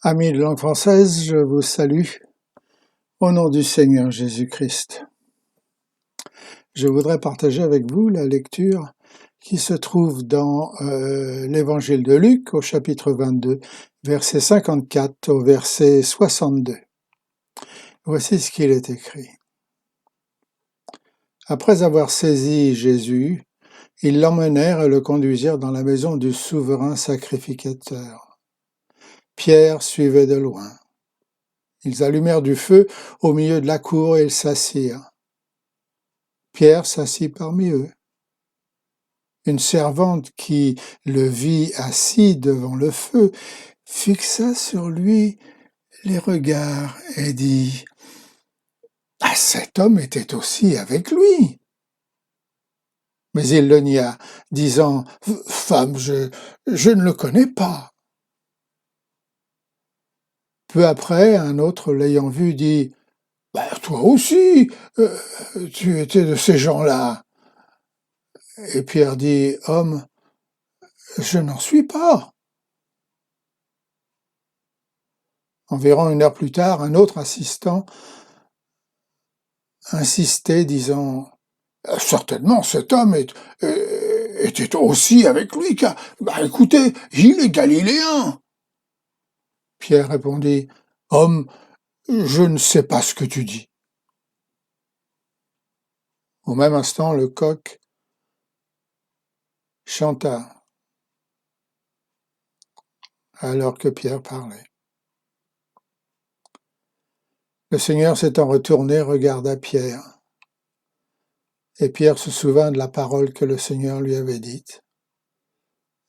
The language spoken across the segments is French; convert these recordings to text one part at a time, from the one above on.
Amis de langue française, je vous salue au nom du Seigneur Jésus-Christ. Je voudrais partager avec vous la lecture qui se trouve dans l'évangile de Luc au chapitre 22, verset 54 au verset 62. Voici ce qu'il est écrit. Après avoir saisi Jésus, ils l'emmenèrent et le conduisirent dans la maison du souverain sacrificateur. Pierre suivait de loin. Ils allumèrent du feu au milieu de la cour et ils s'assirent. Pierre s'assit parmi eux. Une servante qui le vit assis devant le feu fixa sur lui les regards et dit « Ah, cet homme était aussi avec lui !» Mais il le nia, disant « Femme, je ne le connais pas. » Peu après, un autre l'ayant vu dit « Toi aussi, tu étais de ces gens-là. » Et Pierre dit « Homme, je n'en suis pas. » Environ 1 heure plus tard, un autre assistant insistait, disant « Certainement, cet homme était aussi avec lui, car, écoutez, il est galiléen. » Pierre répondit « Homme, je ne sais pas ce que tu dis. » Au même instant, le coq chanta alors que Pierre parlait. Le Seigneur s'étant retourné, regarda Pierre. Et Pierre se souvint de la parole que le Seigneur lui avait dite.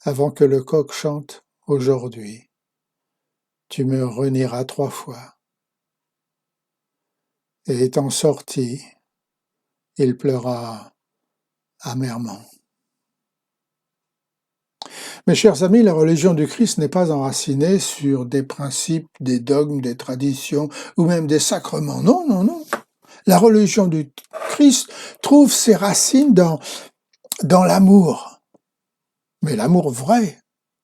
Avant que le coq chante, aujourd'hui, tu me renieras 3 fois. Et étant sorti, il pleura amèrement. Mes chers amis, la religion du Christ n'est pas enracinée sur des principes, des dogmes, des traditions ou même des sacrements. Non, non, non. La religion du Christ trouve ses racines dans l'amour. Mais l'amour vrai,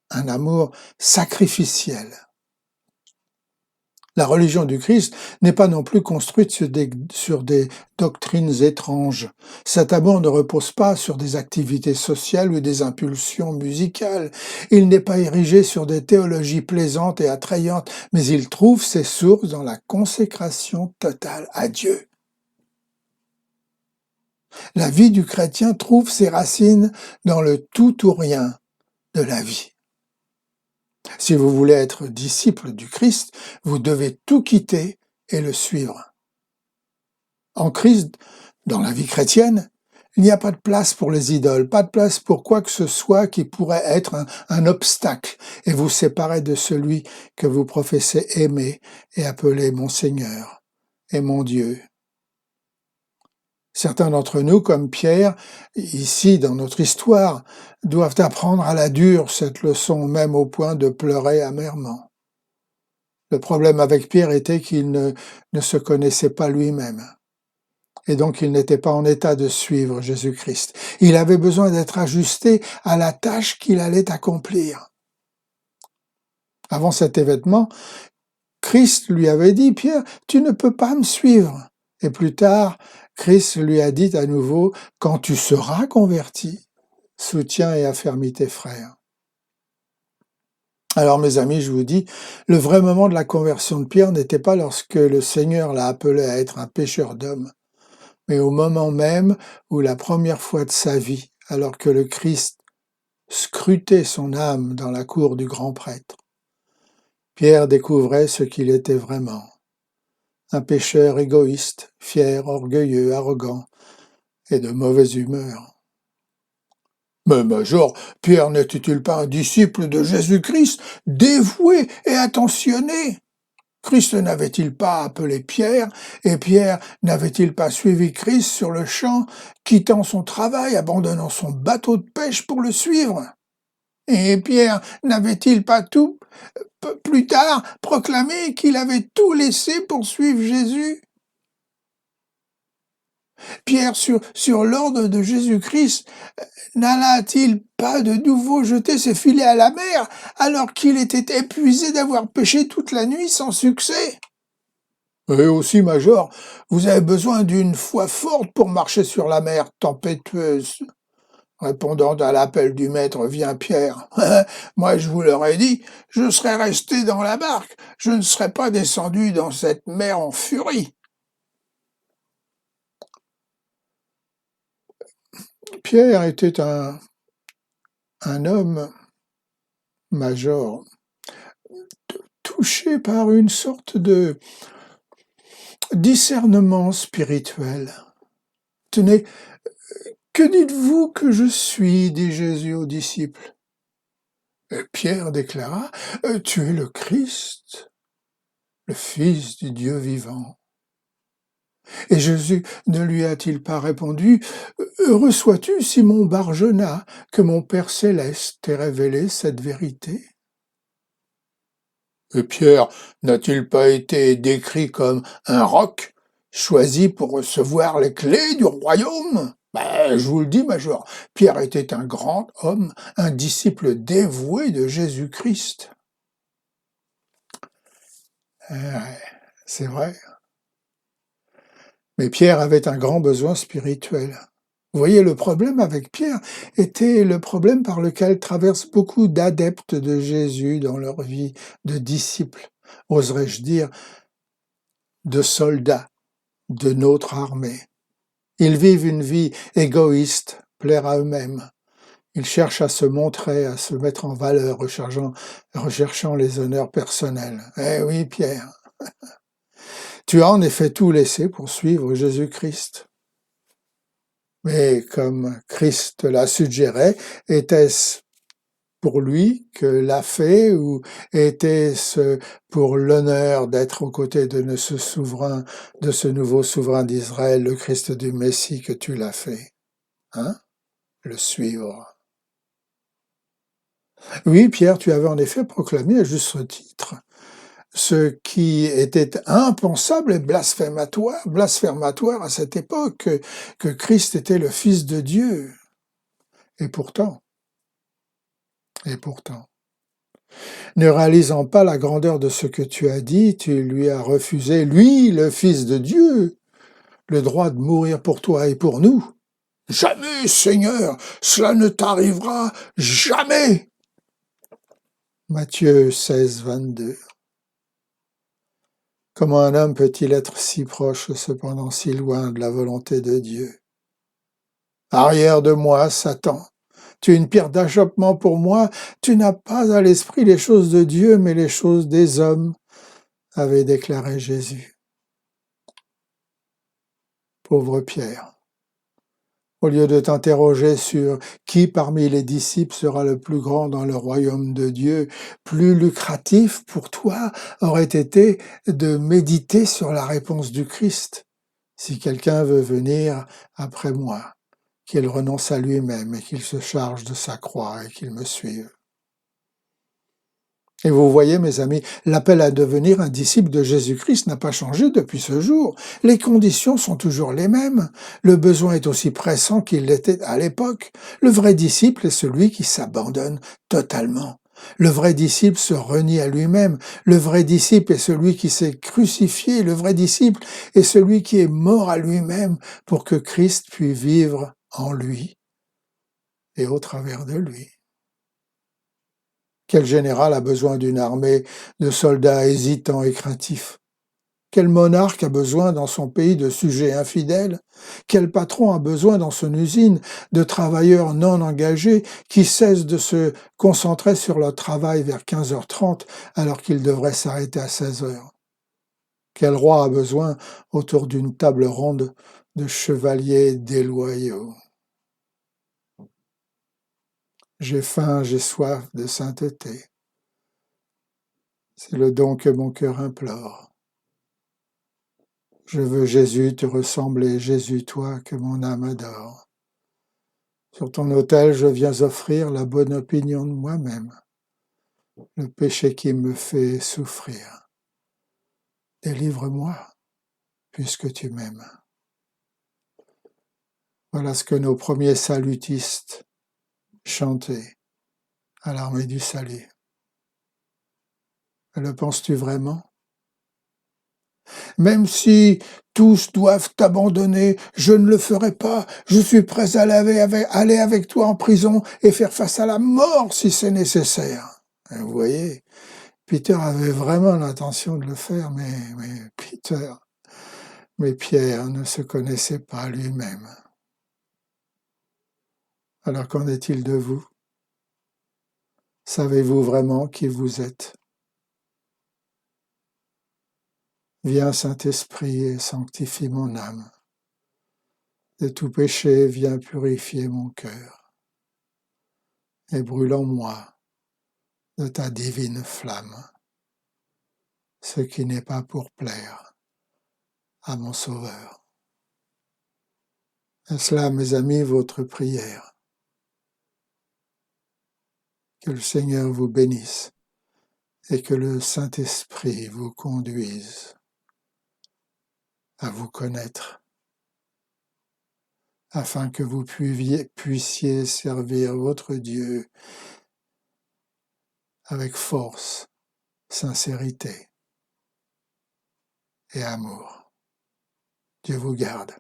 un amour sacrificiel. La religion du Christ n'est pas non plus construite sur des doctrines étranges. Cet amour ne repose pas sur des activités sociales ou des impulsions musicales. Il n'est pas érigé sur des théologies plaisantes et attrayantes, mais il trouve ses sources dans la consécration totale à Dieu. La vie du chrétien trouve ses racines dans le tout ou rien de la vie. Si vous voulez être disciple du Christ, vous devez tout quitter et le suivre. En Christ, dans la vie chrétienne, il n'y a pas de place pour les idoles, pas de place pour quoi que ce soit qui pourrait être un obstacle et vous séparer de celui que vous professez aimer et appeler mon Seigneur et mon Dieu. Certains d'entre nous, comme Pierre, ici dans notre histoire, doivent apprendre à la dure cette leçon, même au point de pleurer amèrement. Le problème avec Pierre était qu'il ne se connaissait pas lui-même. Et donc il n'était pas en état de suivre Jésus-Christ. Il avait besoin d'être ajusté à la tâche qu'il allait accomplir. Avant cet événement, Christ lui avait dit « Pierre, tu ne peux pas me suivre ». Et plus tard, Christ lui a dit à nouveau « Quand tu seras converti, soutiens et affermis tes frères ». Alors mes amis, je vous dis, le vrai moment de la conversion de Pierre n'était pas lorsque le Seigneur l'a appelé à être un pécheur d'hommes, mais au moment même où la première fois de sa vie, alors que le Christ scrutait son âme dans la cour du grand prêtre, Pierre découvrait ce qu'il était vraiment. Un pécheur égoïste, fier, orgueilleux, arrogant et de mauvaise humeur. Mais Major, Pierre n'était-il pas un disciple de Jésus-Christ, dévoué et attentionné? Christ n'avait-il pas appelé Pierre, et Pierre n'avait-il pas suivi Christ sur le champ, quittant son travail, abandonnant son bateau de pêche pour le suivre? Et Pierre n'avait-il pas tout, plus tard, proclamé qu'il avait tout laissé pour suivre Jésus? Pierre, sur l'ordre de Jésus-Christ, n'alla-t-il pas de nouveau jeter ses filets à la mer, alors qu'il était épuisé d'avoir pêché toute la nuit sans succès? Et aussi, Major, vous avez besoin d'une foi forte pour marcher sur la mer tempétueuse. Répondant à l'appel du maître vient Pierre. Moi, je vous l'aurais dit, je serais resté dans la barque, je ne serais pas descendu dans cette mer en furie. Pierre était un homme, Major, touché par une sorte de discernement spirituel. Tenez, que dites-vous que je suis, dit Jésus aux disciples. Et Pierre déclara, tu es le Christ, le Fils du Dieu vivant. Et Jésus ne lui a-t-il pas répondu, heureux sois-tu, Simon Barjona, que mon Père céleste t'ait révélé cette vérité? Et Pierre n'a-t-il pas été décrit comme un roc choisi pour recevoir les clés du royaume? Je vous le dis, Major, Pierre était un grand homme, un disciple dévoué de Jésus-Christ. C'est vrai. Mais Pierre avait un grand besoin spirituel. Vous voyez, le problème avec Pierre était le problème par lequel traversent beaucoup d'adeptes de Jésus dans leur vie, de disciples, oserais-je dire, de soldats de notre armée. Ils vivent une vie égoïste, plaire à eux-mêmes. Ils cherchent à se montrer, à se mettre en valeur, recherchant les honneurs personnels. Eh oui, Pierre, tu as en effet tout laissé pour suivre Jésus-Christ. Mais comme Christ l'a suggéré, était-ce pour lui que l'a fait ou était-ce pour l'honneur d'être aux côtés de ce souverain, de ce nouveau souverain d'Israël, le Christ du Messie, que tu l'as fait? Le suivre. Oui, Pierre, tu avais en effet proclamé à juste titre ce qui était impensable et blasphématoire à cette époque, que Christ était le Fils de Dieu. Et pourtant, ne réalisant pas la grandeur de ce que tu as dit, tu lui as refusé, lui, le Fils de Dieu, le droit de mourir pour toi et pour nous. Jamais, Seigneur, cela ne t'arrivera, jamais. Matthieu 16, 22. Comment un homme peut-il être si proche, cependant si loin de la volonté de Dieu? Arrière de moi, Satan. Tu es une pierre d'achoppement pour moi. Tu n'as pas à l'esprit les choses de Dieu, mais les choses des hommes, avait déclaré Jésus. Pauvre Pierre. Au lieu de t'interroger sur qui parmi les disciples sera le plus grand dans le royaume de Dieu, plus lucratif pour toi aurait été de méditer sur la réponse du Christ. Si quelqu'un veut venir après moi, qu'il renonce à lui-même et qu'il se charge de sa croix et qu'il me suive. Et vous voyez, mes amis, l'appel à devenir un disciple de Jésus-Christ n'a pas changé depuis ce jour. Les conditions sont toujours les mêmes. Le besoin est aussi pressant qu'il l'était à l'époque. Le vrai disciple est celui qui s'abandonne totalement. Le vrai disciple se renie à lui-même. Le vrai disciple est celui qui s'est crucifié. Le vrai disciple est celui qui est mort à lui-même pour que Christ puisse vivre en lui et au travers de lui. Quel général a besoin d'une armée de soldats hésitants et craintifs? Quel monarque a besoin dans son pays de sujets infidèles? Quel patron a besoin dans son usine de travailleurs non engagés qui cessent de se concentrer sur leur travail vers 15h30 alors qu'ils devraient s'arrêter à 16h? Quel roi a besoin autour d'une table ronde de chevaliers déloyaux? J'ai faim, j'ai soif de sainteté. C'est le don que mon cœur implore. Je veux, Jésus, te ressembler, Jésus, toi que mon âme adore. Sur ton autel, je viens offrir la bonne opinion de moi-même, le péché qui me fait souffrir. Délivre-moi, puisque tu m'aimes. Voilà ce que nos premiers salutistes chantaient à l'armée du salut. Le penses-tu vraiment? Même si tous doivent t'abandonner, je ne le ferai pas. Je suis prêt à aller avec toi en prison et faire face à la mort si c'est nécessaire. Et vous voyez, Peter avait vraiment l'intention de le faire, mais Pierre ne se connaissait pas lui-même. Alors qu'en est-il de vous? Savez-vous vraiment qui vous êtes? Viens, Saint-Esprit, et sanctifie mon âme. De tout péché, viens purifier mon cœur. Et brûle en moi de ta divine flamme, ce qui n'est pas pour plaire à mon Sauveur. Est-ce là, mes amis, votre prière? Que le Seigneur vous bénisse et que le Saint-Esprit vous conduise à vous connaître, afin que vous puissiez servir votre Dieu avec force, sincérité et amour. Dieu vous garde.